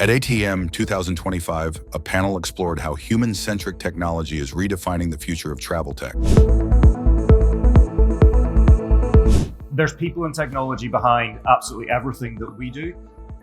At ATM 2025, a panel explored how human-centric technology is redefining the future of travel tech. There's people and technology behind absolutely everything that we do.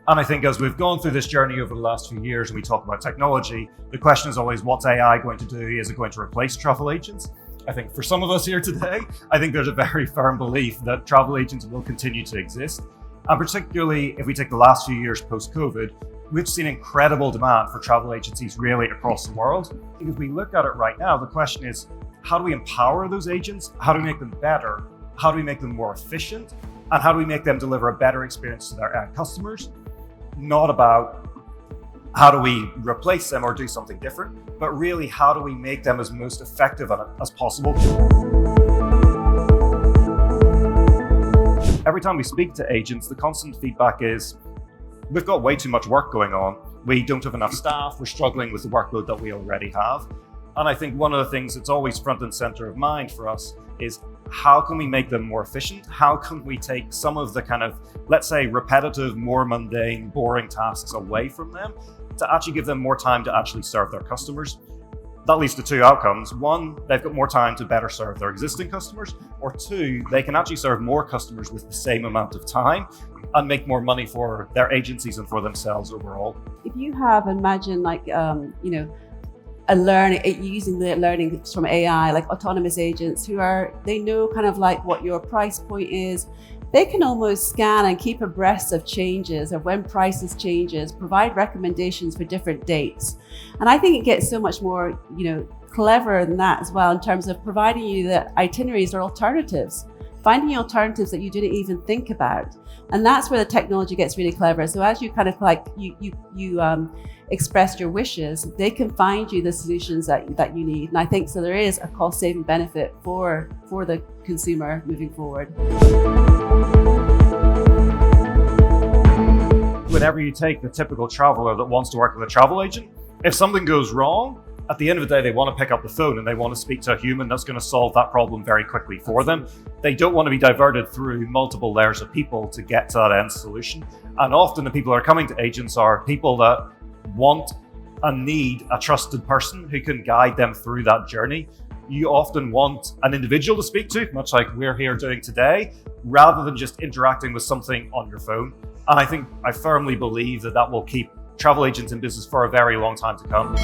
And I think as we've gone through this journey over the last few years and we talk about technology, the question is always, what's AI going to do? Is it going to replace travel agents? I think for some of us here today, I think there's a very firm belief that travel agents will continue to exist. And particularly if we take the last few years post-COVID, we've seen incredible demand for travel agencies really across the world. If we look at it right now, the question is, how do we empower those agents? How do we make them better? How do we make them more efficient? And how do we make them deliver a better experience to their end customers? Not about how do we replace them or do something different, but really how do we make them as most effective as possible? Every time we speak to agents, the constant feedback is, we've got way too much work going on. We don't have enough staff. We're struggling with the workload that we already have. And I think one of the things that's always front and center of mind for us is how can we make them more efficient? How can we take some of the kind of, let's say, repetitive, more mundane, boring tasks away from them to actually give them more time to actually serve their customers? That leads to two outcomes. One, they've got more time to better serve their existing customers, or two, they can actually serve more customers with the same amount of time and make more money for their agencies and for themselves overall. If you have, imagine using the learning from AI, like autonomous agents they know kind of like what your price point is. They can almost scan and keep abreast of changes, of when prices changes, provide recommendations for different dates. And I think it gets so much more, clever than that as well in terms of providing you the itineraries or alternatives, finding alternatives that you didn't even think about. And that's where the technology gets really clever. So as you kind of like, you expressed your wishes, they can find you the solutions that you need. And I think so there is a cost saving benefit for the consumer moving forward. Whenever you take the typical traveler that wants to work with a travel agent, if something goes wrong, at the end of the day, they want to pick up the phone and they want to speak to a human that's going to solve that problem very quickly for them. They don't want to be diverted through multiple layers of people to get to that end solution. And often the people that are coming to agents are people that want and need a trusted person who can guide them through that journey. You often want an individual to speak to, much like we're here doing today, rather than just interacting with something on your phone. And I firmly believe that will keep travel agents in business for a very long time to come.